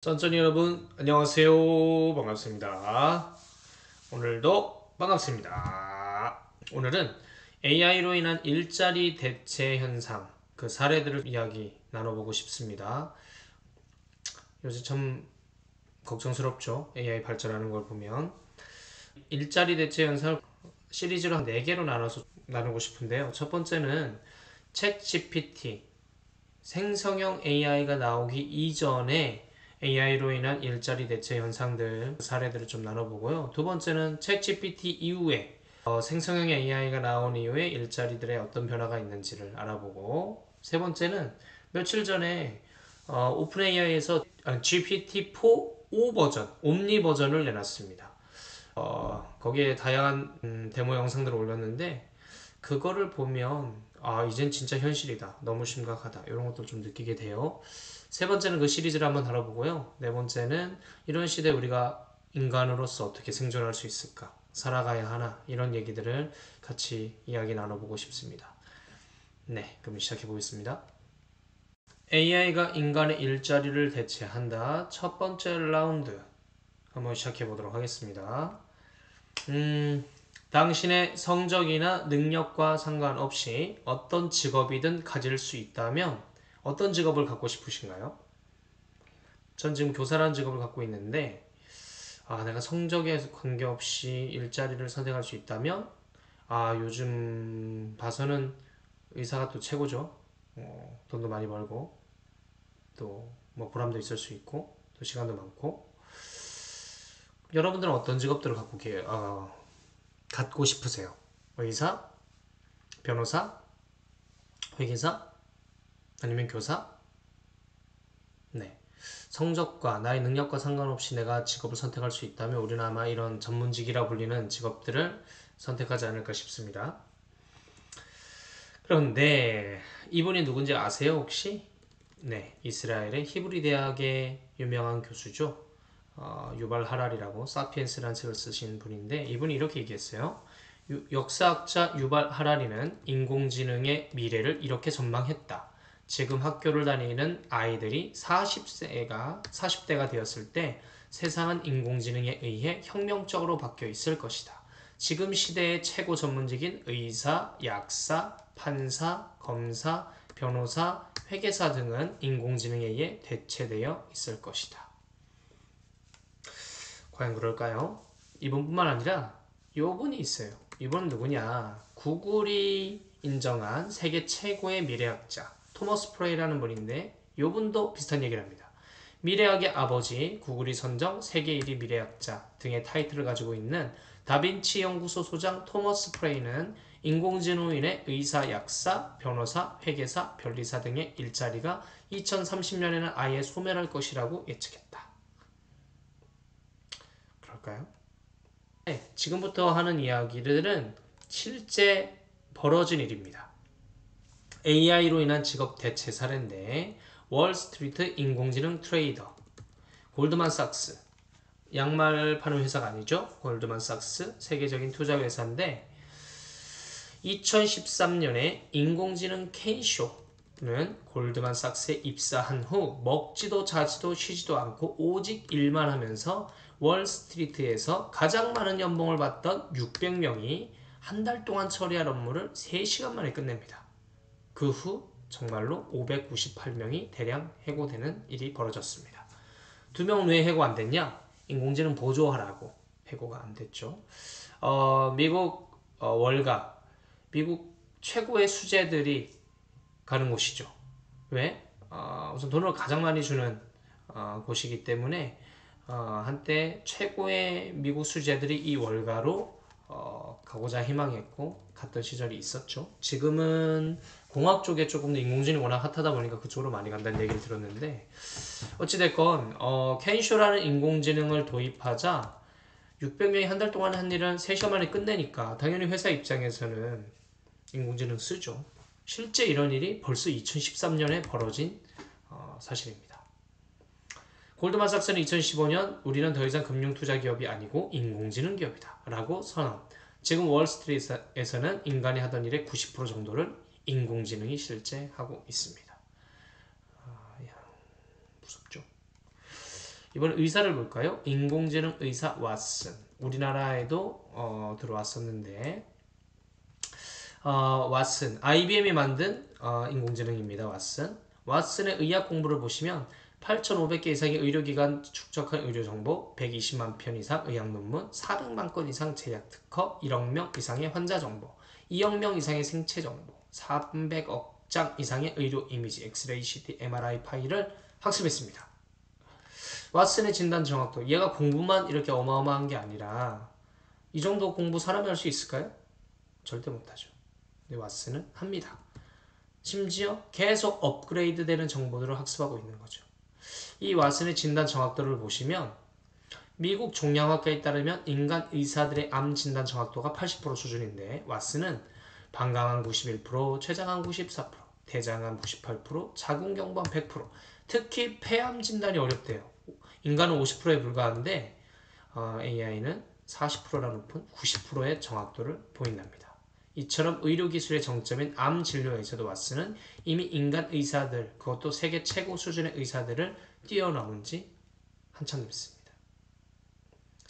쩐쩐이 여러분 안녕하세요. 반갑습니다. 오늘도 반갑습니다. 오늘은 AI로 인한 일자리 대체 현상 그 사례들을 이야기 나눠보고 싶습니다. 요새 참 걱정스럽죠. AI 발전하는 걸 보면 일자리 대체 현상을 시리즈로 한 4개로 나눠서 나누고 싶은데요. 첫 번째는 챗 GPT 생성형 AI가 나오기 이전에 AI로 인한 일자리 대체 현상들 사례들을 좀 나눠보고요. 두 번째는 챗GPT 이후에 생성형 AI가 나온 이후에 일자리들의 어떤 변화가 있는지를 알아보고, 세 번째는 며칠 전에 오픈 AI에서 GPT-4 5 버전, 옴니 버전을 내놨습니다. 거기에 다양한 데모 영상들을 올렸는데 그거를 보면 이젠 진짜 현실이다, 너무 심각하다, 이런 것도 좀 느끼게 돼요. 세 번째는 그 시리즈를 한번 다뤄보고요. 네 번째는 이런 시대에 우리가 인간으로서 어떻게 생존할 수 있을까, 살아가야 하나, 이런 얘기들을 같이 이야기 나눠보고 싶습니다. 네, 그럼 시작해 보겠습니다. AI가 인간의 일자리를 대체한다. 첫 번째 라운드 한번 시작해 보도록 하겠습니다. 당신의 성적이나 능력과 상관없이 어떤 직업이든 가질 수 있다면 어떤 직업을 갖고 싶으신가요? 전 지금 교사라는 직업을 갖고 있는데, 내가 성적에 관계없이 일자리를 선택할 수 있다면, 요즘 봐서는 의사가 또 최고죠. 돈도 많이 벌고, 또 뭐 보람도 있을 수 있고, 또 시간도 많고. 여러분들은 어떤 직업들을 갖고 싶으세요? 의사? 변호사? 회계사? 아니면 교사? 네. 성적과 나의 능력과 상관없이 내가 직업을 선택할 수 있다면 우리는 아마 이런 전문직이라 불리는 직업들을 선택하지 않을까 싶습니다. 그런데 이분이 누군지 아세요, 혹시? 네, 이스라엘의 히브리 대학의 유명한 교수죠. 유발 하랄이라고 사피엔스라는 책을 쓰신 분인데, 이분이 이렇게 얘기했어요. 역사학자 유발 하랄이는 인공지능의 미래를 이렇게 전망했다. 지금 학교를 다니는 아이들이 40대가 되었을 때 세상은 인공지능에 의해 혁명적으로 바뀌어 있을 것이다. 지금 시대의 최고 전문직인 의사, 약사, 판사, 검사, 변호사, 회계사 등은 인공지능에 의해 대체되어 있을 것이다. 과연 그럴까요? 이분뿐만 아니라 요분이 있어요. 이분은 누구냐? 구글이 인정한 세계 최고의 미래학자 토머스 프레이라는 분인데, 요분도 비슷한 얘기를 합니다. 미래학의 아버지, 구글이 선정 세계 1위 미래학자 등의 타이틀을 가지고 있는 다빈치 연구소 소장 토머스 프레이는 인공지능으로 인해 의사, 약사, 변호사, 회계사, 변리사 등의 일자리가 2030년에는 아예 소멸할 것이라고 예측했다. 그럴까요? 네, 지금부터 하는 이야기들은 실제 벌어진 일입니다. AI로 인한 직업 대체 사례인데, 월스트리트 인공지능 트레이더, 골드만삭스, 양말 파는 회사가 아니죠. 골드만삭스, 세계적인 투자 회사인데, 2013년에 인공지능 켄쇼는 골드만삭스에 입사한 후 먹지도 자지도 쉬지도 않고 오직 일만 하면서 월스트리트에서 가장 많은 연봉을 받던 600명이 한 달 동안 처리할 업무를 3시간 만에 끝냅니다. 그 후 정말로 598명이 대량 해고되는 일이 벌어졌습니다. 2명은 왜 해고 안 됐냐? 인공지능 보조하라고 해고가 안 됐죠. 미국 월가, 미국 최고의 수재들이 가는 곳이죠. 왜? 우선 돈을 가장 많이 주는 곳이기 때문에 한때 최고의 미국 수재들이 이 월가로 가고자 희망했고 갔던 시절이 있었죠. 지금은 공학 쪽에 조금 더 인공지능이 워낙 핫하다 보니까 그쪽으로 많이 간다는 얘기를 들었는데, 어찌됐건 켄쇼라는 인공지능을 도입하자 600명이 한 달 동안 한 일은 3시간 만에 끝내니까 당연히 회사 입장에서는 인공지능 쓰죠. 실제 이런 일이 벌써 2013년에 벌어진 사실입니다. 골드만삭스는 2015년 우리는 더 이상 금융투자 기업이 아니고 인공지능 기업이다 라고 선언. 지금 월스트리트에서는 인간이 하던 일의 90% 정도를 인공지능이 실제 하고 있습니다. 무섭죠. 이번 의사를 볼까요? 인공지능 의사 왓슨. 우리나라에도 들어왔었는데 왓슨, IBM이 만든 인공지능입니다. 왓슨. 왓슨의 의학 공부를 보시면 8,500개 이상의 의료기관 축적한 의료정보, 120만 편 이상 의학 논문, 400만 건 이상 제약 특허, 1억 명 이상의 환자 정보, 2억 명 이상의 생체 정보, 300억 장 이상의 의료 이미지, 엑스레이, CT, MRI 파일을 학습했습니다. 왓슨의 진단 정확도, 얘가 공부만 이렇게 어마어마한 게 아니라 이 정도 공부 사람이 할 수 있을까요? 절대 못하죠. 근데 왓슨은 합니다. 심지어 계속 업그레이드 되는 정보들을 학습하고 있는 거죠. 이 왓슨의 진단 정확도를 보시면 미국 종양학회에 따르면 인간 의사들의 암 진단 정확도가 80% 수준인데 왓슨은 방광암 91%, 췌장암 94%, 대장암 98%, 자궁경부암 100%, 특히 폐암 진단이 어렵대요. 인간은 50%에 불과한데 AI는 40%나 높은 90%의 정확도를 보인답니다. 이처럼 의료기술의 정점인 암 진료에서도 왓슨은 이미 인간 의사들, 그것도 세계 최고 수준의 의사들을 뛰어넘은 지 한참 됐습니다.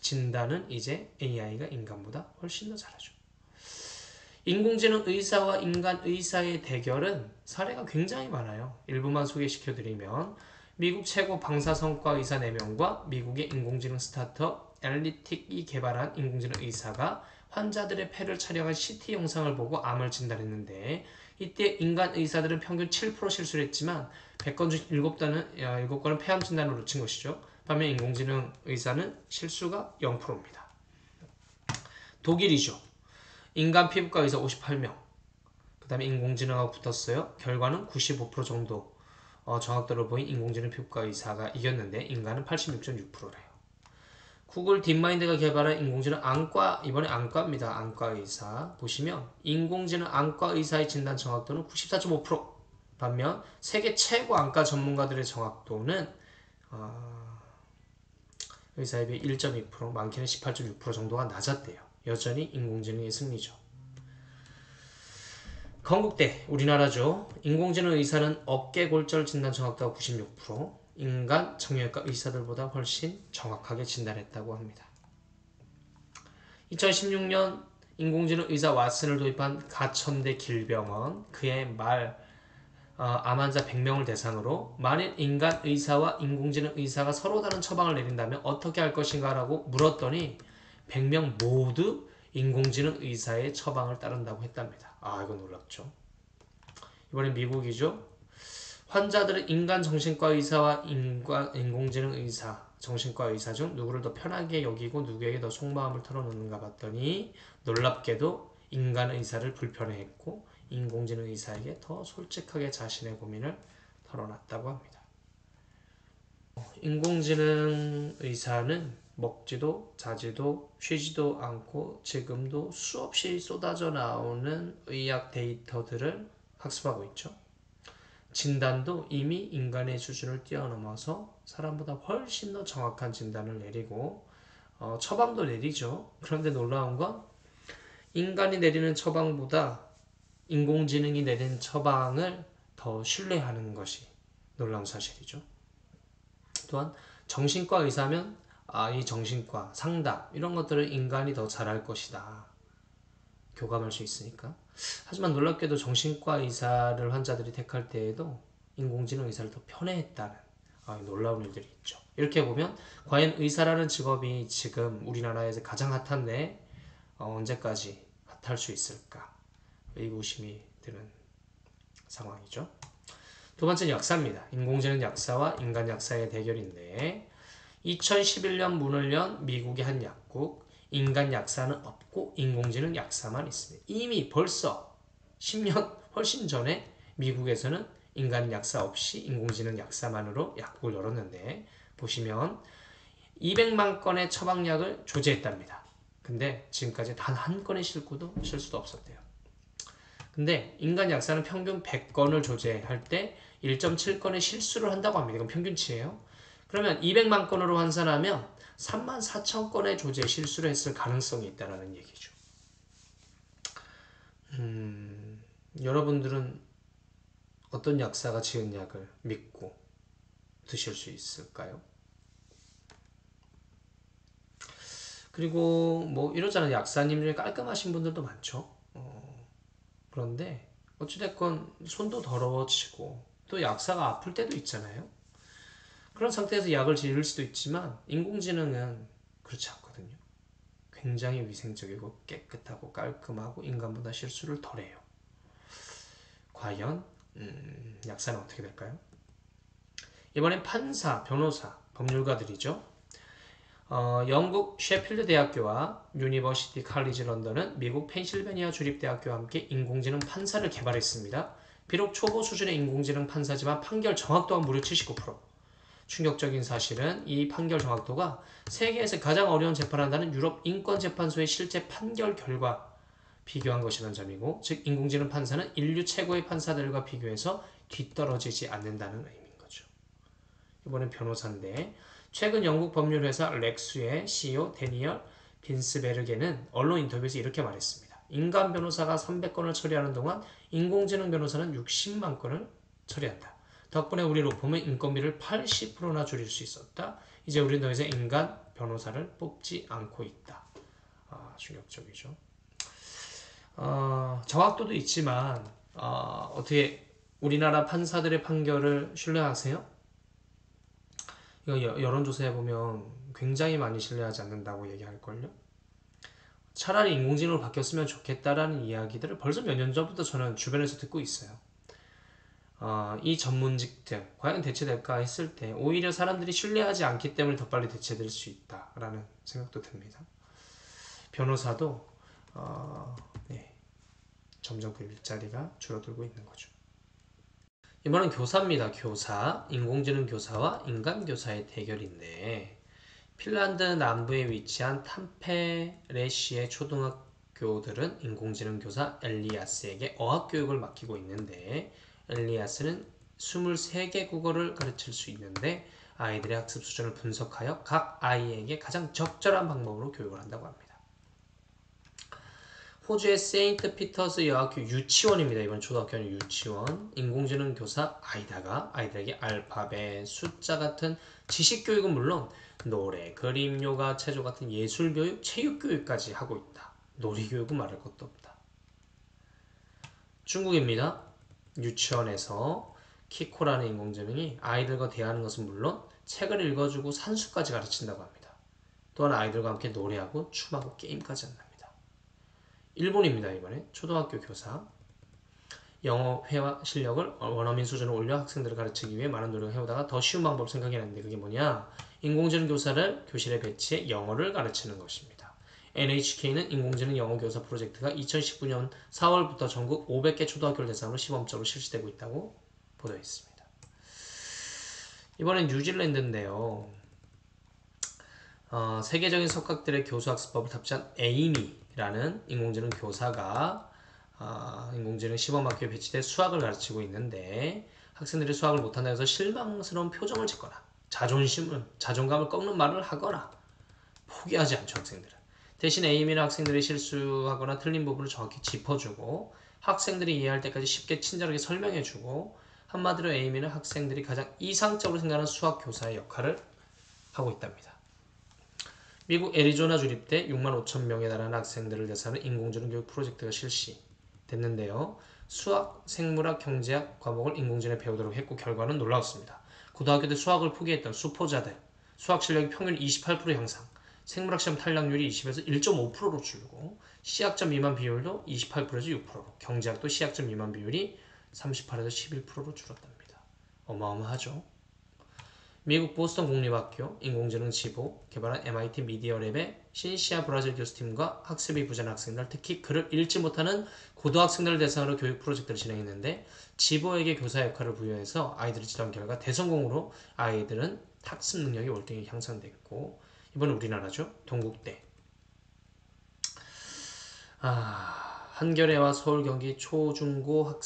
진단은 이제 AI가 인간보다 훨씬 더 잘하죠. 인공지능 의사와 인간 의사의 대결은 사례가 굉장히 많아요. 일부만 소개시켜드리면 미국 최고 방사선과 의사 4명과 미국의 인공지능 스타트업 엘리틱이 개발한 인공지능 의사가 환자들의 폐를 촬영한 CT 영상을 보고 암을 진단했는데 이때 인간 의사들은 평균 7% 실수를 했지만 100건 중 7건은 폐암 진단을 놓친 것이죠. 반면 인공지능 의사는 실수가 0%입니다. 독일이죠. 인간 피부과 의사 58명. 그 다음에 인공지능하고 붙었어요. 결과는 95% 정도 정확도를 보인 인공지능 피부과 의사가 이겼는데 인간은 86.6%래요. 구글 딥마인드가 개발한 인공지능 안과, 이번에 안과입니다. 안과 의사. 보시면 인공지능 안과 의사의 진단 정확도는 94.5%. 반면 세계 최고 안과 전문가들의 정확도는 의사에 비해 1.2%, 많게는 18.6% 정도가 낮았대요. 여전히 인공지능의 승리죠. 건국대, 우리나라죠. 인공지능 의사는 어깨골절 진단 정확도가 96%, 인간 정형외과 의사들보다 훨씬 정확하게 진단했다고 합니다. 2016년 인공지능 의사 왓슨을 도입한 가천대 길병원, 그의 암 환자 100명을 대상으로 만일 인간 의사와 인공지능 의사가 서로 다른 처방을 내린다면 어떻게 할 것인가 라고 물었더니 100명 모두 인공지능 의사의 처방을 따른다고 했답니다. 이거 놀랍죠. 이번엔 미국이죠. 환자들은 인간 정신과 의사와 인공지능 의사, 정신과 의사 중 누구를 더 편하게 여기고 누구에게 더 속마음을 털어놓는가 봤더니 놀랍게도 인간 의사를 불편해했고 인공지능 의사에게 더 솔직하게 자신의 고민을 털어놨다고 합니다. 인공지능 의사는 먹지도 자지도 쉬지도 않고 지금도 수없이 쏟아져 나오는 의학 데이터들을 학습하고 있죠. 진단도 이미 인간의 수준을 뛰어넘어서 사람보다 훨씬 더 정확한 진단을 내리고 처방도 내리죠. 그런데 놀라운 건 인간이 내리는 처방보다 인공지능이 내린 처방을 더 신뢰하는 것이 놀라운 사실이죠. 또한 정신과 의사면 이 정신과, 상담 이런 것들을 인간이 더 잘할 것이다. 교감할 수 있으니까. 하지만 놀랍게도 정신과 의사를 환자들이 택할 때에도 인공지능 의사를 더 편애했다는 놀라운 일들이 있죠. 이렇게 보면 과연 의사라는 직업이 지금 우리나라에서 가장 핫한데 언제까지 핫할 수 있을까? 의구심이 드는 상황이죠. 두 번째는 약사입니다. 인공지능 약사와 인간 약사의 대결인데 2011년 문을 연 미국의 한 약국, 인간 약사는 없고 인공지능 약사만 있습니다. 이미 벌써 10년 훨씬 전에 미국에서는 인간 약사 없이 인공지능 약사만으로 약국을 열었는데 보시면 200만 건의 처방약을 조제했답니다. 근데 지금까지 단 한 건의 실수도 없었대요. 근데 인간 약사는 평균 100건을 조제할 때 1.7건의 실수를 한다고 합니다. 이건 평균치예요. 그러면 200만 건으로 환산하면 3만 4천 건의 조제 실수를 했을 가능성이 있다는 얘기죠. 여러분들은 어떤 약사가 지은 약을 믿고 드실 수 있을까요? 그리고 뭐 이러잖아요. 약사님 중에 깔끔하신 분들도 많죠. 그런데 어찌됐건 손도 더러워지고 또 약사가 아플 때도 있잖아요. 그런 상태에서 약을 지을 수도 있지만 인공지능은 그렇지 않거든요. 굉장히 위생적이고 깨끗하고 깔끔하고 인간보다 실수를 덜해요. 과연 약사는 어떻게 될까요? 이번엔 판사, 변호사, 법률가들이죠. 영국 셰필드 대학교와 유니버시티 칼리지 런던은 미국 펜실베니아 주립대학교와 함께 인공지능 판사를 개발했습니다. 비록 초보 수준의 인공지능 판사지만 판결 정확도가 무려 79%. 충격적인 사실은 이 판결 정확도가 세계에서 가장 어려운 재판을 한다는 유럽 인권재판소의 실제 판결 결과 비교한 것이라는 점이고, 즉 인공지능 판사는 인류 최고의 판사들과 비교해서 뒤떨어지지 않는다는 의미인 거죠. 이번엔 변호사인데, 최근 영국 법률회사 렉스의 CEO 데니얼 빈스베르게는 언론 인터뷰에서 이렇게 말했습니다. 인간 변호사가 300건을 처리하는 동안 인공지능 변호사는 60만 건을 처리한다. 덕분에 우리 로펌은 인건비를 80%나 줄일 수 있었다. 이제 우리는 더 이상 인간 변호사를 뽑지 않고 있다. 충격적이죠. 정확도도 있지만 어떻게 우리나라 판사들의 판결을 신뢰하세요? 이거 여론조사에 보면 굉장히 많이 신뢰하지 않는다고 얘기할걸요? 차라리 인공지능으로 바뀌었으면 좋겠다라는 이야기들을 벌써 몇 년 전부터 저는 주변에서 듣고 있어요. 이 전문직들 과연 대체될까 했을 때 오히려 사람들이 신뢰하지 않기 때문에 더 빨리 대체될 수 있다라는 생각도 듭니다. 변호사도 네, 점점 그 일자리가 줄어들고 있는 거죠. 이번엔 교사입니다. 교사, 인공지능 교사와 인간 교사의 대결인데, 핀란드 남부에 위치한 탐페레시의 초등학교들은 인공지능 교사 엘리아스에게 어학교육을 맡기고 있는데, 엘리아스는 23개 국어를 가르칠 수 있는데 아이들의 학습 수준을 분석하여 각 아이에게 가장 적절한 방법으로 교육을 한다고 합니다. 호주의 세인트 피터스 여학교 유치원입니다. 이번 초등학교는 유치원. 인공지능 교사 아이다가 아이들에게 알파벳, 숫자 같은 지식 교육은 물론 노래, 그림, 요가, 체조 같은 예술 교육, 체육 교육까지 하고 있다. 놀이 교육은 말할 것도 없다. 중국입니다. 유치원에서 키코라는 인공지능이 아이들과 대화하는 것은 물론 책을 읽어주고 산수까지 가르친다고 합니다. 또한 아이들과 함께 노래하고 춤하고 게임까지 한답니다. 일본입니다. 이번에 초등학교 교사. 영어 회화 실력을 원어민 수준으로 올려 학생들을 가르치기 위해 많은 노력을 해오다가 더 쉬운 방법을 생각해냈는데, 그게 뭐냐? 인공지능 교사를 교실에 배치해 영어를 가르치는 것입니다. NHK는 인공지능 영어 교사 프로젝트가 2019년 4월부터 전국 500개 초등학교를 대상으로 시범적으로 실시되고 있다고 보도했습니다. 이번엔 뉴질랜드인데요. 세계적인 석학들의 교수학습법을 탑재한 에이미라는 인공지능 교사가 인공지능 시범학교에 배치돼 수학을 가르치고 있는데, 학생들이 수학을 못한다고 해서 실망스러운 표정을 짓거나 자존감을 꺾는 말을 하거나 포기하지 않죠. 학생들은. 대신 에이미는 학생들이 실수하거나 틀린 부분을 정확히 짚어주고 학생들이 이해할 때까지 쉽게 친절하게 설명해주고, 한마디로 에이미는 학생들이 가장 이상적으로 생각하는 수학 교사의 역할을 하고 있답니다. 미국 애리조나 주립대 6만 5천 명에 달하는 학생들을 대상으로 인공지능 교육 프로젝트가 실시됐는데요. 수학, 생물학, 경제학 과목을 인공지능에 배우도록 했고 결과는 놀라웠습니다. 고등학교 때 수학을 포기했던 수포자들, 수학 실력이 평균 28% 향상, 생물학 시험 탈락률이 20에서 1.5%로 줄고, C학점 미만 비율도 28%에서 6%로, 경제학도 C학점 미만 비율이 38에서 11%로 줄었답니다. 어마어마하죠. 미국 보스턴 공립학교 인공지능 지보 개발한 MIT 미디어랩의 신시아 브라질 교수팀과 학습이 부재한 학생들, 특히 글을 읽지 못하는 고등학생들을 대상으로 교육 프로젝트를 진행했는데, 지보에게 교사 역할을 부여해서 아이들을 지도한 결과 대성공으로 아이들은 학습 능력이 월등히 향상됐고, 이번 우리나라죠. 동국대. 한겨레와 서울 경기 초중고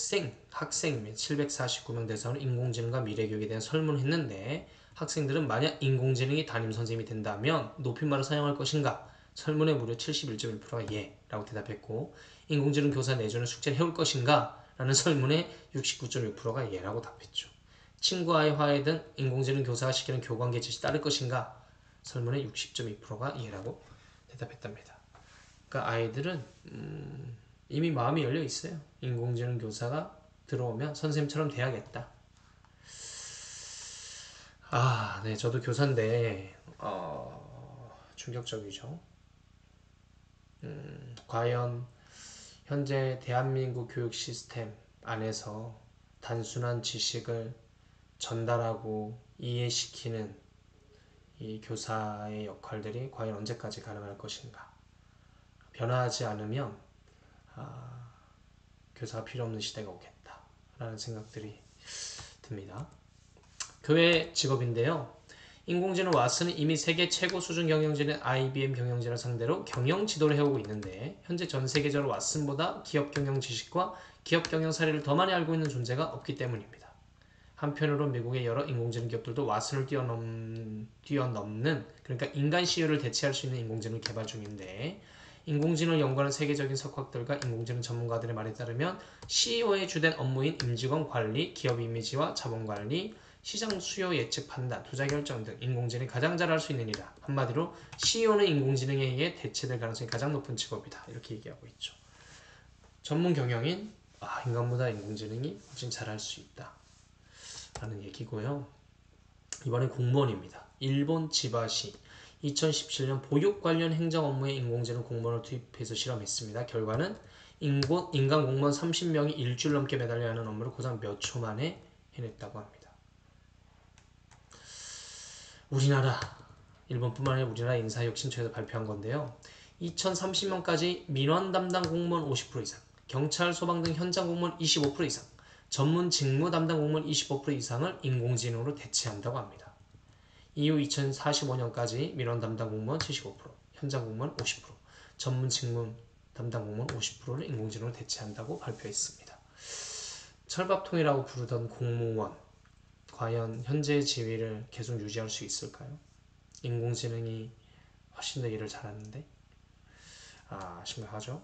학생 및 749명 대상으로 인공지능과 미래교육에 대한 설문을 했는데, 학생들은 만약 인공지능이 담임선생님이 된다면 높임말을 사용할 것인가? 설문에 무려 71.1%가 예 라고 대답했고, 인공지능 교사 내주는 숙제를 해올 것인가? 라는 설문에 69.6%가 예 라고 답했죠. 친구와의 화해 등 인공지능 교사가 시키는 교관계 지시 따를 것인가? 설문에 60.2%가 예 라고 대답했답니다. 그러니까 아이들은 이미 마음이 열려 있어요. 인공지능 교사가 들어오면 선생님처럼 돼야겠다. 네, 저도 교사인데 충격적이죠. 과연 현재 대한민국 교육 시스템 안에서 단순한 지식을 전달하고 이해시키는 이 교사의 역할들이 과연 언제까지 가능할 것인가. 변화하지 않으면 교사가 필요 없는 시대가 오겠다라는 생각들이 듭니다. 교회 직업인데요. 인공지능 왓슨은 이미 세계 최고 수준 경영진인 IBM 경영진을 상대로 경영 지도를 해오고 있는데 현재 전 세계적으로 왓슨보다 기업 경영 지식과 기업 경영 사례를 더 많이 알고 있는 존재가 없기 때문입니다. 한편으로 미국의 여러 인공지능 기업들도 왓슨을 뛰어넘는 그러니까 인간 CEO를 대체할 수 있는 인공지능을 개발 중인데 인공지능을 연구하는 세계적인 석학들과 인공지능 전문가들의 말에 따르면 CEO의 주된 업무인 임직원 관리, 기업 이미지와 자본관리, 시장 수요 예측 판단, 투자 결정 등 인공지능이 가장 잘 할 수 있는 일이다. 한마디로 CEO는 인공지능에 의해 대체될 가능성이 가장 높은 직업이다. 이렇게 얘기하고 있죠. 전문 경영인 인간보다 인공지능이 훨씬 잘할 수 있다. 라는 얘기고요. 이번엔 공무원입니다. 일본 지바시 2017년 보육 관련 행정 업무에 인공지능 공무원을 투입해서 실험했습니다. 결과는 인간 공무원 30명이 일주일 넘게 매달려야 하는 업무를 고작 몇 초 만에 해냈다고 합니다. 우리나라, 일본뿐만 아니라 우리나라 인사혁신처에서 발표한 건데요. 2030년까지 민원 담당 공무원 50% 이상, 경찰, 소방 등 현장 공무원 25% 이상, 전문 직무 담당 공무원 25% 이상을 인공지능으로 대체한다고 합니다. 이후 2045년까지 민원 담당 공무원 75%, 현장 공무원 50%, 전문 직무 담당 공무원 50%를 인공지능으로 대체한다고 발표했습니다. 철밥통이라고 부르던 공무원, 과연 현재의 지위를 계속 유지할 수 있을까요? 인공지능이 훨씬 더 일을 잘하는데 심각하죠.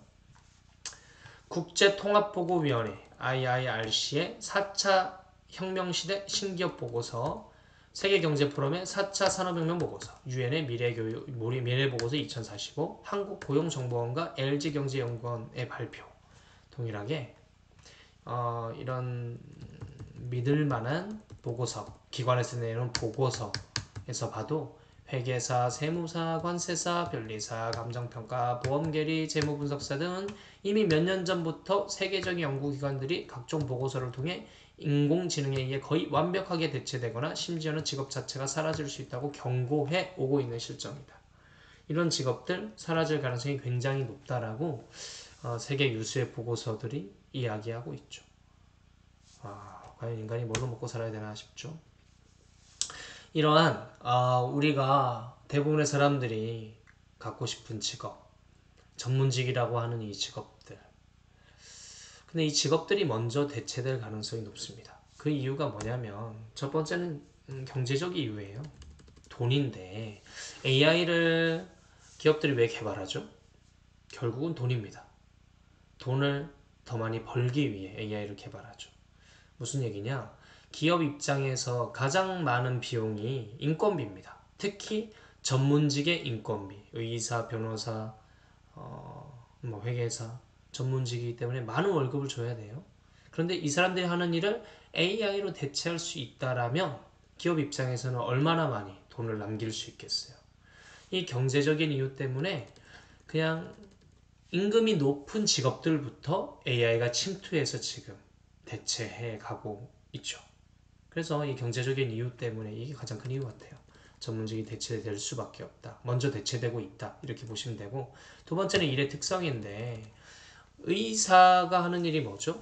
국제통합보고위원회 IIRC의 4차 혁명시대 신기업 보고서, 세계경제포럼의 4차 산업혁명 보고서, UN의 미래보고서 2045, 한국고용정보원과 LG경제연구원의 발표 동일하게 이런 믿을만한 보고서, 기관에서 내는 보고서에서 봐도 회계사, 세무사, 관세사, 변리사, 감정평가, 보험계리, 재무분석사 등 이미 몇 년 전부터 세계적인 연구기관들이 각종 보고서를 통해 인공지능에 의해 거의 완벽하게 대체되거나 심지어는 직업 자체가 사라질 수 있다고 경고해 오고 있는 실정이다. 이런 직업들 사라질 가능성이 굉장히 높다라고 세계 유수의 보고서들이 이야기하고 있죠. 과연 인간이 뭘로 먹고 살아야 되나 싶죠. 이러한 우리가 대부분의 사람들이 갖고 싶은 직업, 전문직이라고 하는 이 직업들, 근데 이 직업들이 먼저 대체될 가능성이 높습니다. 그 이유가 뭐냐면 첫 번째는 경제적 이유예요. 돈인데 AI를 기업들이 왜 개발하죠? 결국은 돈입니다. 돈을 더 많이 벌기 위해 AI를 개발하죠. 무슨 얘기냐? 기업 입장에서 가장 많은 비용이 인건비입니다. 특히 전문직의 인건비, 의사, 변호사, 회계사, 전문직이기 때문에 많은 월급을 줘야 돼요. 그런데 이 사람들이 하는 일을 AI로 대체할 수 있다라면 기업 입장에서는 얼마나 많이 돈을 남길 수 있겠어요. 이 경제적인 이유 때문에 그냥 임금이 높은 직업들부터 AI가 침투해서 지금 대체해 가고 있죠. 그래서 이 경제적인 이유 때문에 이게 가장 큰 이유 같아요. 전문직이 대체될 수밖에 없다. 먼저 대체되고 있다. 이렇게 보시면 되고, 두 번째는 일의 특성인데 의사가 하는 일이 뭐죠?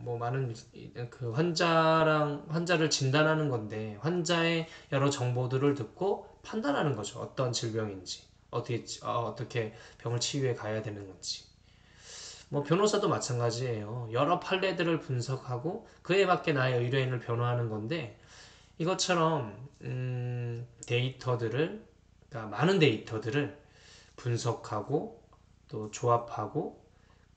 많은 그 환자를 진단하는 건데 환자의 여러 정보들을 듣고 판단하는 거죠. 어떤 질병인지, 어떻게 병을 치유해 가야 되는 건지. 변호사도 마찬가지예요. 여러 판례들을 분석하고 그에 맞게 나의 의뢰인을 변호하는 건데 이것처럼 그러니까 많은 데이터들을 분석하고 또 조합하고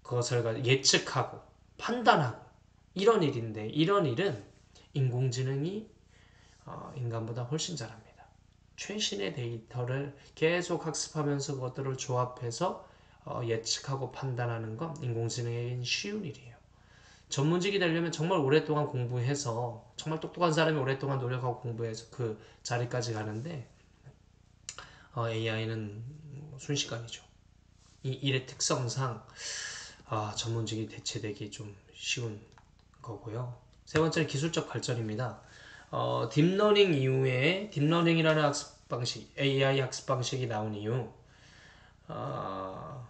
그것을 예측하고 판단하고 이런 일인데 이런 일은 인공지능이 인간보다 훨씬 잘합니다. 최신의 데이터를 계속 학습하면서 그것들을 조합해서 예측하고 판단하는 건 인공지능에겐 쉬운 일이에요. 전문직이 되려면 정말 오랫동안 공부해서, 정말 똑똑한 사람이 오랫동안 노력하고 공부해서 그 자리까지 가는데 AI는 순식간이죠. 이 일의 특성상 전문직이 대체되기 좀 쉬운 거고요. 세 번째는 기술적 발전입니다. 딥러닝 이후에 딥러닝이라는 학습 방식, AI 학습 방식이 나온 이후 그러니까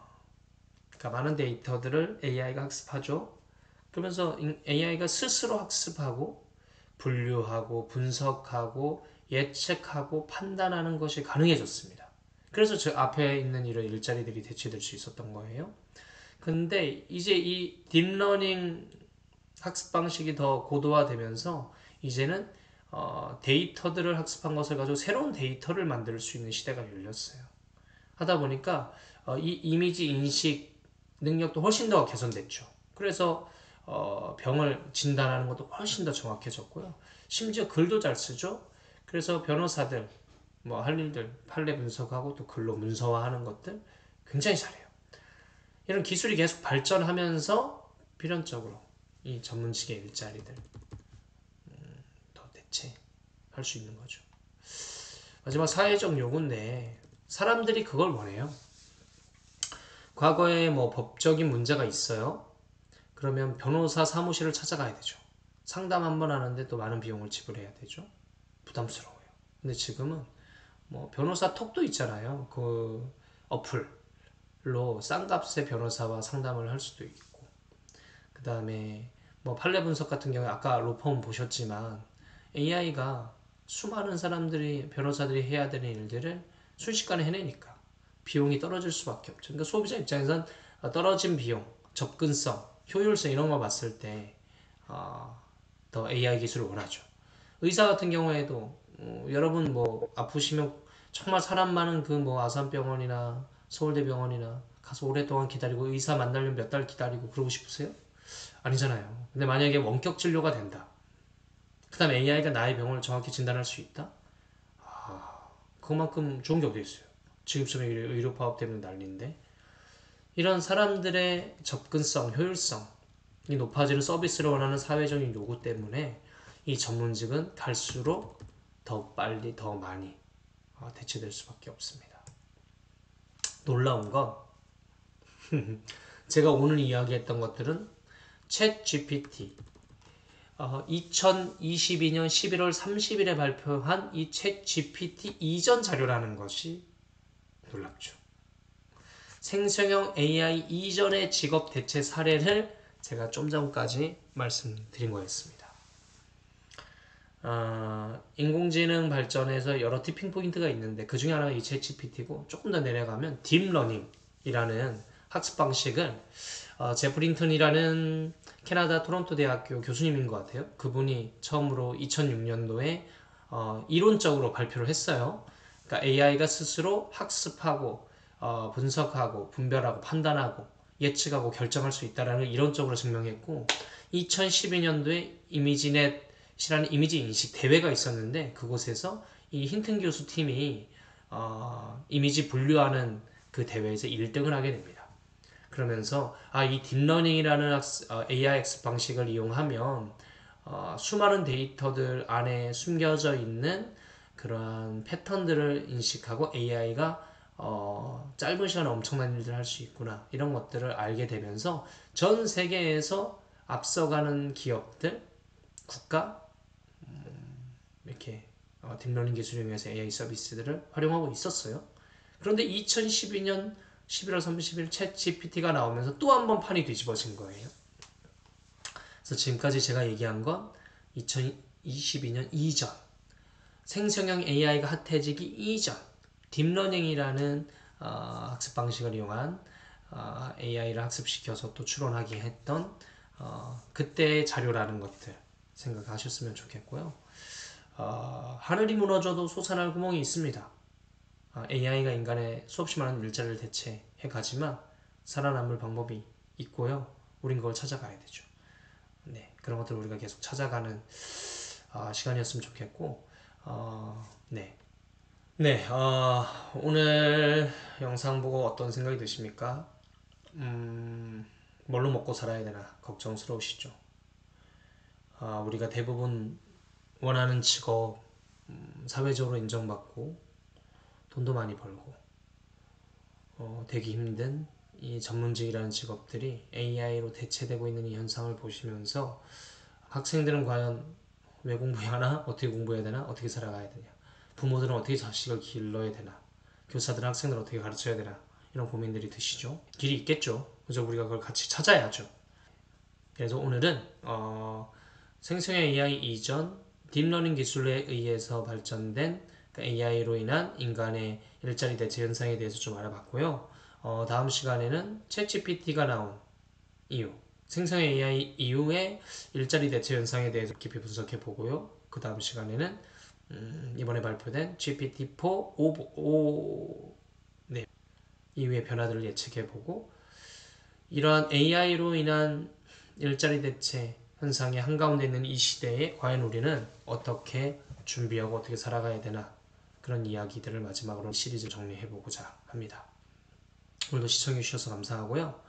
많은 데이터들을 AI가 학습하죠. 그러면서 AI가 스스로 학습하고 분류하고 분석하고 예측하고 판단하는 것이 가능해졌습니다. 그래서 저 앞에 있는 이런 일자리들이 대체될 수 있었던 거예요. 근데 이제 이 딥러닝 학습 방식이 더 고도화되면서 이제는 데이터들을 학습한 것을 가지고 새로운 데이터를 만들 수 있는 시대가 열렸어요. 하다 보니까 이 이미지 인식 능력도 훨씬 더 개선됐죠. 그래서 병을 진단하는 것도 훨씬 더 정확해졌고요. 심지어 글도 잘 쓰죠. 그래서 변호사들 뭐 할 일들 판례 분석하고 또 글로 문서화하는 것들 굉장히 잘해요. 이런 기술이 계속 발전하면서 필연적으로 이 전문직의 일자리들 더 대체할 수 있는 거죠. 마지막 사회적 요구인데 사람들이 그걸 원해요. 과거에 뭐 법적인 문제가 있어요. 그러면 변호사 사무실을 찾아가야 되죠. 상담 한 번 하는데 또 많은 비용을 지불해야 되죠. 부담스러워요. 근데 지금은 뭐 변호사 톡도 있잖아요. 그 어플로 싼 값에 변호사와 상담을 할 수도 있고, 그 다음에 뭐 판례 분석 같은 경우에 아까 로펌 보셨지만 AI가 수많은 사람들이 변호사들이 해야 되는 일들을 순식간에 해내니까 비용이 떨어질 수밖에 없죠. 그러니까 소비자 입장에선 떨어진 비용, 접근성, 효율성 이런 거 봤을 때 더 AI 기술을 원하죠. 의사 같은 경우에도 여러분 뭐 아프시면 정말 사람 많은 그 뭐 아산병원이나 서울대병원이나 가서 오랫동안 기다리고 의사 만나려면 몇 달 기다리고 그러고 싶으세요? 아니잖아요. 근데 만약에 원격 진료가 된다. 그 다음에 AI가 나의 병을 정확히 진단할 수 있다? 그만큼 좋은 게 어디 있어요. 지금쯤에 의료 파업 때문에 난리인데 이런 사람들의 접근성, 효율성이 높아지는 서비스를 원하는 사회적인 요구 때문에 이 전문직은 갈수록 더 빨리, 더 많이 대체될 수밖에 없습니다. 놀라운 건 제가 오늘 이야기했던 것들은 챗 GPT 2022년 11월 30일에 발표한 이 챗 GPT 이전 자료라는 것이 놀랍죠. 생성형 AI 이전의 직업 대체 사례를 제가 좀 전까지 말씀드린 거였습니다. 인공지능 발전에서 여러 티핑 포인트가 있는데 그 중에 하나가 이 챗GPT고 조금 더 내려가면 딥러닝이라는 학습 방식을 제프린턴이라는 캐나다 토론토 대학교 교수님인 것 같아요. 그분이 처음으로 2006년도에 이론적으로 발표를 했어요. 그러니까 AI가 스스로 학습하고 분석하고 분별하고 판단하고 예측하고 결정할 수 있다는 걸 이론적으로 증명했고 2012년도에 이미지넷이라는 이미지 인식 대회가 있었는데 그곳에서 이 힌튼 교수 팀이 이미지 분류하는 그 대회에서 1등을 하게 됩니다. 그러면서 이 딥러닝이라는 AI 학습 방식을 이용하면 수많은 데이터들 안에 숨겨져 있는 그러한 패턴들을 인식하고 AI가 짧은 시간에 엄청난 일들을 할 수 있구나 이런 것들을 알게 되면서 전 세계에서 앞서가는 기업들, 국가 이렇게 딥러닝 기술을 이용해서 AI 서비스들을 활용하고 있었어요. 그런데 2012년 11월 30일 챗 GPT가 나오면서 또 한 번 판이 뒤집어진 거예요. 그래서 지금까지 제가 얘기한 건 2022년 이전, 생성형 AI가 핫해지기 이전, 딥러닝이라는 학습 방식을 이용한 AI를 학습시켜서 또 추론하게 했던 그때의 자료라는 것들 생각하셨으면 좋겠고요. 하늘이 무너져도 솟아날 구멍이 있습니다. AI가 인간의 수없이 많은 일자리를 대체해 가지만 살아남을 방법이 있고요. 우린 그걸 찾아가야 되죠. 네, 그런 것들을 우리가 계속 찾아가는 시간이었으면 좋겠고, 네. 네, 오늘 영상 보고 어떤 생각이 드십니까? 뭘로 먹고 살아야 되나 걱정스러우시죠? 우리가 대부분 원하는 직업, 사회적으로 인정받고 돈도 많이 벌고 되기 힘든 이 전문직이라는 직업들이 AI로 대체되고 있는 이 현상을 보시면서 학생들은 과연 왜 공부해야 하나? 어떻게 공부해야 되나? 어떻게 살아가야 되냐? 부모들은 어떻게 자식을 길러야 되나? 교사들은 학생들을 어떻게 가르쳐야 되나? 이런 고민들이 드시죠. 길이 있겠죠. 그래서 우리가 그걸 같이 찾아야죠. 그래서 오늘은 생성형 AI 이전 딥러닝 기술에 의해서 발전된 AI로 인한 인간의 일자리 대체 현상에 대해서 좀 알아봤고요. 다음 시간에는 챗GPT가 나온 이유, 생성형 AI 이후의 일자리 대체 현상에 대해서 깊이 분석해 보고요. 그 다음 시간에는 이번에 발표된 GPT-4 네, 이후의 변화들을 예측해 보고 이러한 AI로 인한 일자리 대체 현상이 한가운데 있는 이 시대에 과연 우리는 어떻게 준비하고 어떻게 살아가야 되나 그런 이야기들을 마지막으로 시리즈 정리해 보고자 합니다. 오늘도 시청해 주셔서 감사하고요.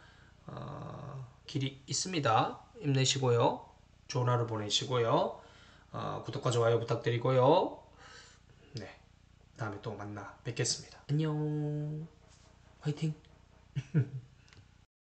길이 있습니다. 힘내시고요. 좋은 하루 보내시고요. 구독과 좋아요 부탁드리고요. 네, 다음에 또 만나 뵙겠습니다. 안녕. 화이팅.